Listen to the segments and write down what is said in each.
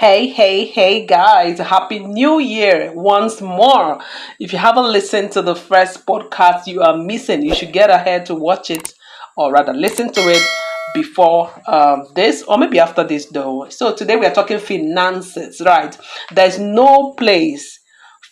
Hey guys, Happy New Year once more. If you haven't listened to the first podcast, you are missing. You should get ahead to watch it, or rather listen to it before this, or maybe after this though. So today we are talking finances, right? There's no place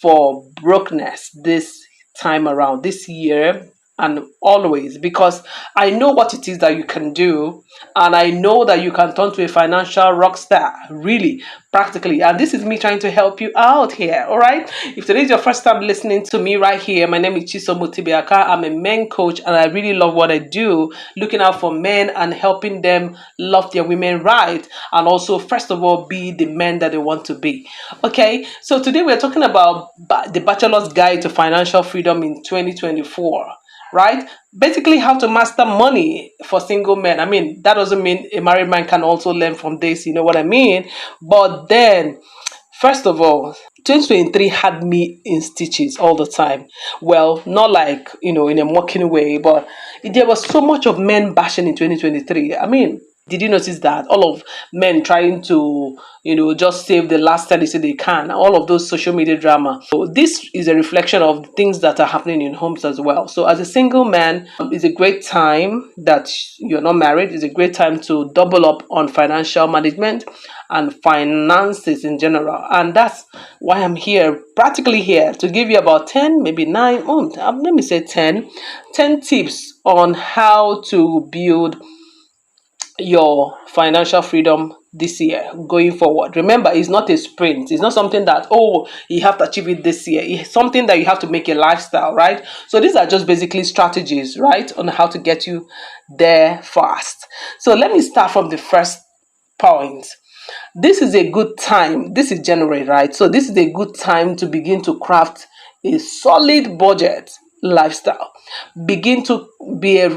for brokenness this time around, this year and always, because I know what it is that you can do, and I know that you can turn to a financial rock star, really, practically. And this is me trying to help you out here, all right? If today is your first time listening to me right here, my name is Chisom Mutibiaka. I'm a men coach, and I really love what I do, looking out for men and helping them love their women right, and also, first of all, be the men that they want to be. Okay, so today we're talking about the Bachelor's Guide to Financial Freedom in 2024. Right? Basically, how to master money for single men. I mean, that doesn't mean a married man can also learn from this, you know what I mean? But then, first of all, 2023 had me in stitches all the time. Well, not like, in a mocking way, but there was so much of men bashing in 2023. I mean, did you notice that all of men trying to just save the last tendency they can, all of those social media drama? So this is a reflection of things that are happening in homes as well. So as a single man, it's a great time that you're not married. It's a great time to double up on financial management and finances in general, and that's why I'm here, practically here, to give you about 10, maybe 9, let me say 10 tips on how to build your financial freedom this year going forward. Remember, it's not a sprint. It's not something that, you have to achieve it this year. It's something that you have to make a lifestyle, right? So these are just basically strategies, right, on how to get you there fast. So let me start from the first point. This is a good time. This is January, right? So this is a good time to begin to craft a solid budget lifestyle. Begin to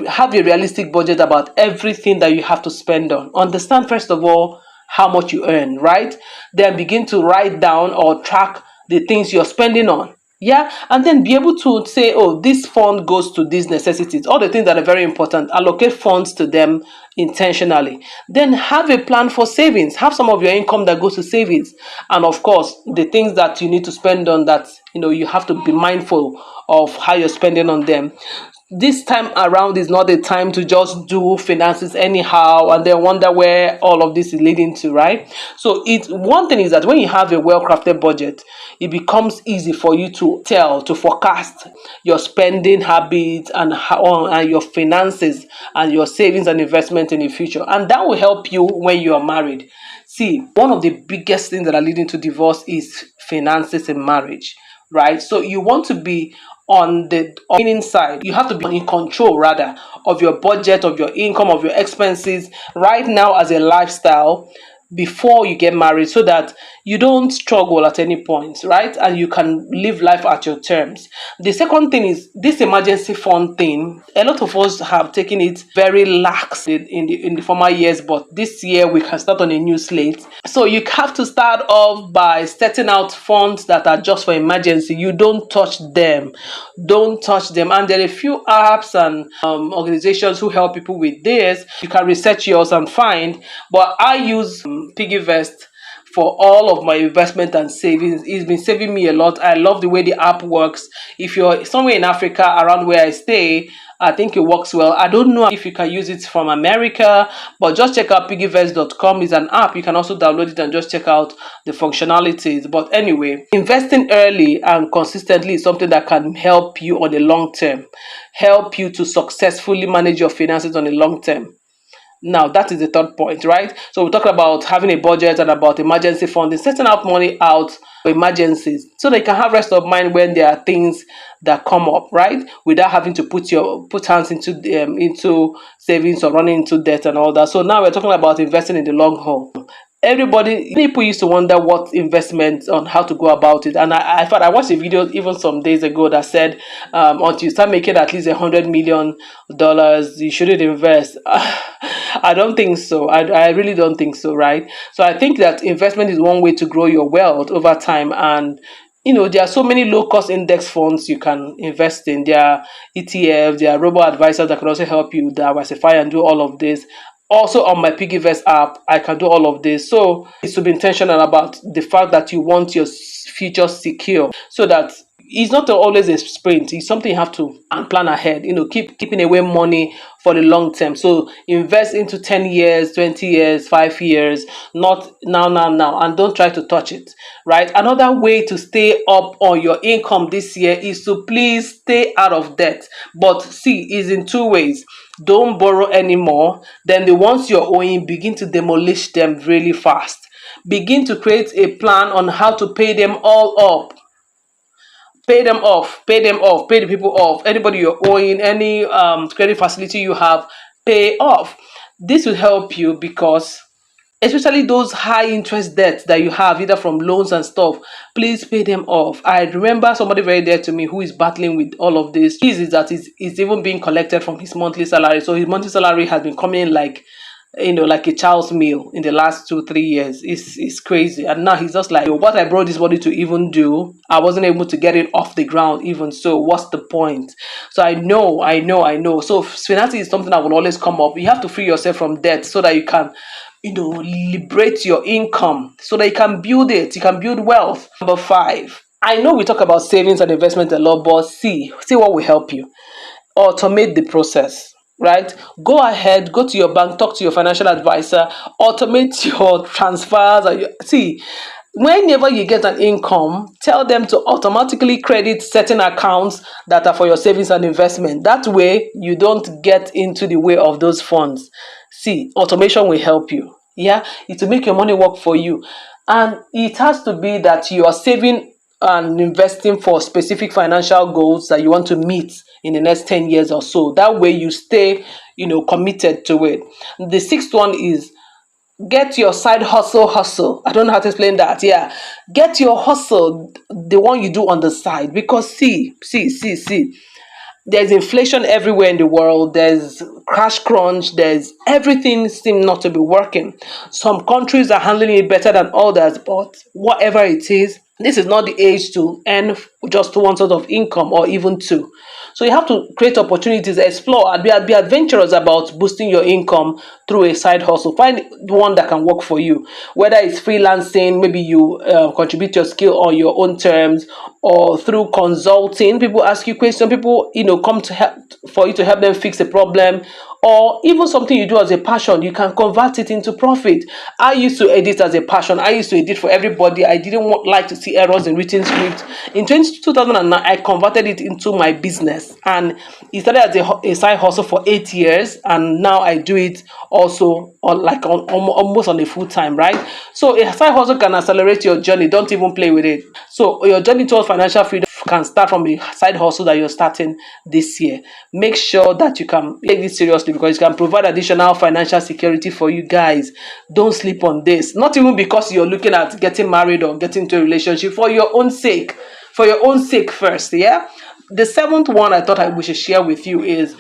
have a realistic budget about everything that you have to spend on. Understand, first of all, how much you earn, right? Then begin to write down or track the things you're spending on. Yeah, and then be able to say, this fund goes to these necessities, all the things that are very important. Allocate funds to them intentionally. Then have a plan for savings. Have some of your income that goes to savings, and of course, the things that you need to spend on, that you have to be mindful of how you're spending on them. This time around is not the time to just do finances anyhow and then wonder where all of this is leading to, right? So it's one thing is that when you have a well-crafted budget, it becomes easy for you to forecast your spending habits and and your finances and your savings and investment in the future, and that will help you when you are married. See, one of the biggest things that are leading to divorce is finances in marriage, right? So you want to be on the winning side. You have to be in control, rather, of your budget, of your income, of your expenses right now as a lifestyle before you get married, so that you don't struggle at any point, right? And you can live life at your terms. The second thing is this emergency fund thing. A lot of us have taken it very lax in the former years, but this year we can start on a new slate. So you have to start off by setting out funds that are just for emergency. You don't touch them. Don't touch them. And there are a few apps and organizations who help people with this. You can research yours and find. But I use PiggyVest for all of my investment and savings. It's been saving me a lot. I love the way the app works. If you're somewhere in Africa around where I stay, I think it works well. I don't know if you can use it from America, but just check out piggyvest.com. It's an app. You can also download it and just check out the functionalities. But anyway, investing early and consistently is something that can help you on the long term, help you to successfully manage your finances on the long term. Now, that is the third point, right? So we talked about having a budget and about emergency funding, setting out money out for emergencies so that you can have rest of mind when there are things that come up, right? Without having to put hands into savings or running into debt and all that. So now we're talking about investing in the long haul. People used to wonder what investment, on how to go about it, and I thought I watched a video even some days ago that said until you start making at least $100 million, you shouldn't invest. I don't think so. I really don't think so, right? So I think that investment is one way to grow your wealth over time, and there are so many low-cost index funds you can invest in. There are ETFs, there are robo-advisors that can also help you diversify and do all of this. Also on my Piggyverse app, I can do all of this. So it's to be intentional about the fact that you want your future secure, so that it's not always a sprint. It's something you have to plan ahead. Keeping away money for the long term. So invest into 10 years, 20 years, 5 years, not now, and don't try to touch it. Right. Another way to stay up on your income this year is to please stay out of debt. But see, is in two ways. Don't borrow anymore. Then the ones you're owing, begin to demolish them really fast. Begin to create a plan on how to pay them all up. Pay them off, pay them off, pay the people off. Anybody you're owing, any credit facility you have, pay off. This will help you because, especially those high interest debts that you have, either from loans and stuff, please pay them off. I remember somebody very dear to me who is battling with all of this. His is that it's even being collected from his monthly salary. So his monthly salary has been coming in like a child's meal in the last 2 3 years. It's crazy. And now he's just like, what I brought this body to even do, I wasn't able to get it off the ground even. So what's the point? So I know. So finances is something that will always come up. You have to free yourself from debt so that you can liberate your income, so that you can build it, you can build wealth. Number 5, I know we talk about savings and investment a lot, but see what will help you. Automate the process. Right? Go ahead, go to your bank, talk to your financial advisor, automate your transfers. See, whenever you get an income, tell them to automatically credit certain accounts that are for your savings and investment. That way, you don't get into the way of those funds. See, automation will help you. Yeah, it will make your money work for you. And it has to be that you are saving and investing for specific financial goals that you want to meet in the next 10 years or so. That way you stay, committed to it. The 6th one is get your side hustle. I don't know how to explain that. Yeah. Get your hustle, the one you do on the side. Because see. There's inflation everywhere in the world. There's crash crunch. There's everything seems not to be working. Some countries are handling it better than others, but whatever it is, this is not the age to earn just one sort of income or even two. So you have to create opportunities, explore, and be adventurous about boosting your income through a side hustle. Find one that can work for you, whether it's freelancing, maybe you contribute your skill on your own terms, or through consulting. People ask you questions, people come to help for you to help them fix a problem, or even something you do as a passion, you can convert it into profit. I used to edit as a passion. I used to edit for everybody. I didn't like to see errors in written script. In 2009, I converted it into my business, and it started as a side hustle for 8 years, and now I do it also almost on a full time, right? So a side hustle can accelerate your journey. Don't even play with it. So your journey towards financial freedom can start from the side hustle that you're starting this year. Make sure that you can take this seriously, because it can provide additional financial security for you guys. Don't sleep on this. Not even because you're looking at getting married or getting into a relationship, for your own sake. For your own sake first, yeah? The 7th one I thought we should share with you is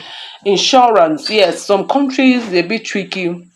insurance. Yes, some countries, they're a bit tricky,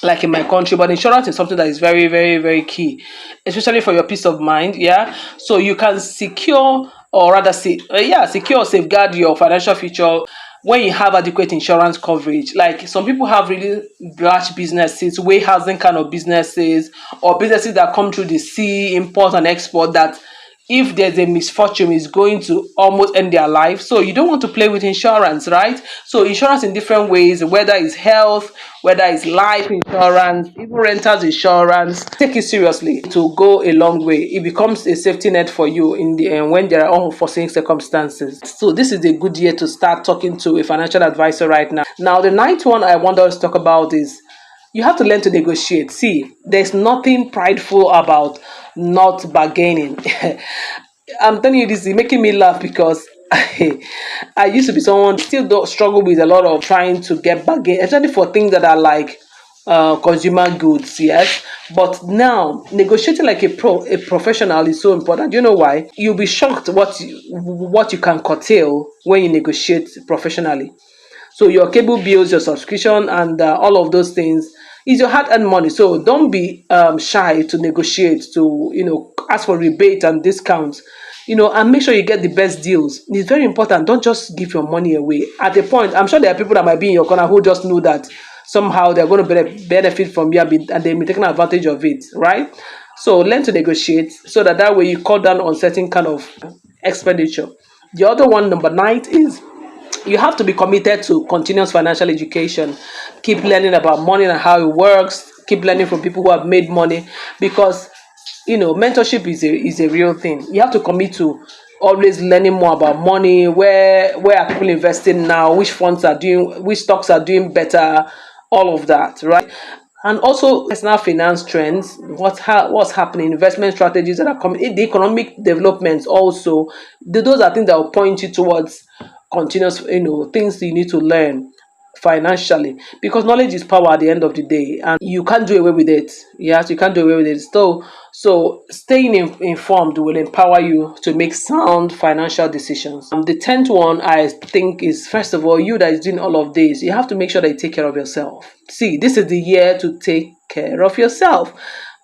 like in my country, but insurance is something that is very, very, very key, especially for your peace of mind. Yeah, so you can secure, or rather secure or safeguard your financial future when you have adequate insurance coverage. Like some people have really large businesses, warehousing kind of businesses, or businesses that come through the sea, import and export, that if there's a misfortune, is going to almost end their life. So you don't want to play with insurance, right? So insurance in different ways, whether it's health, whether it's life insurance, even renters insurance. Take it seriously to go a long way. It becomes a safety net for you in the end when there are unforeseen circumstances. So this is a good year to start talking to a financial advisor right now. Now, the 9th one I want us to talk about is you have to learn to negotiate. See, there's nothing prideful about not bargaining. I'm telling you, this is making me laugh because I used to be someone still don't struggle with a lot of trying to get bargain, especially for things that are like consumer goods. Yes, but now negotiating like a professional is so important. You know why? You'll be shocked what you can curtail when you negotiate professionally. So your cable bills, your subscription, and all of those things is your hard-earned money. So don't be shy to negotiate, to ask for rebate and discounts, and make sure you get the best deals. It's very important. Don't just give your money away. At a point, I'm sure there are people that might be in your corner who just know that somehow they're going to benefit from you and they'll be taking advantage of it, right? So learn to negotiate so that way you cut down on certain kind of expenditure. The other one, number 9, is you have to be committed to continuous financial education. Keep learning about money and how it works. Keep learning from people who have made money, because mentorship is a real thing. You have to commit to always learning more about money. Where are people investing now? Which funds are doing? Which stocks are doing better? All of that, right? And also personal finance trends. What's happening? Investment strategies that are coming. The economic developments also. Those are things that will point you towards continuous, things you need to learn financially, because knowledge is power at the end of the day, and you can't do away with it. Yes, you can't do away with it. So staying informed will empower you to make sound financial decisions. The 10th one, I think, is, first of all, you that is doing all of this, you have to make sure that you take care of yourself. See, this is the year to take care of yourself.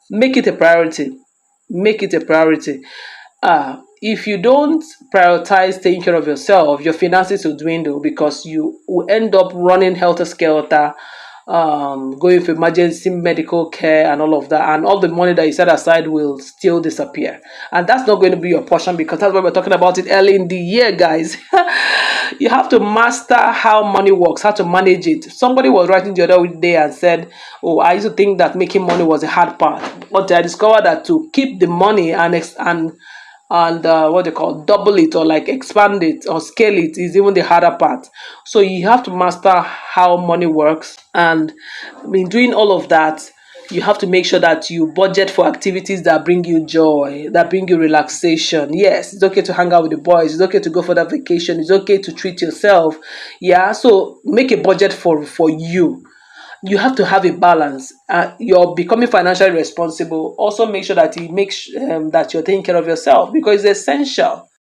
Make it a priority. Make it a priority. If you don't prioritize taking care of yourself, your finances will dwindle, because you will end up running helter skelter, going for emergency medical care and all of that, and all the money that you set aside will still disappear. And that's not going to be your portion, because that's why we're talking about it early in the year, guys. You have to master how money works, how to manage it. Somebody was writing the other day and said, "Oh, I used to think that making money was a hard part, but I discovered that to keep the money and what they call double it, or like expand it or scale it, is even the harder part." So you have to master how money works, and in doing all of that, you have to make sure that you budget for activities that bring you joy, that bring you relaxation. Yes, it's okay to hang out with the boys, it's okay to go for that vacation, it's okay to treat yourself. Yeah, so make a budget for you. You have to have a balance. You're becoming financially responsible. Also, make sure that you make that you're taking care of yourself, because it's essential.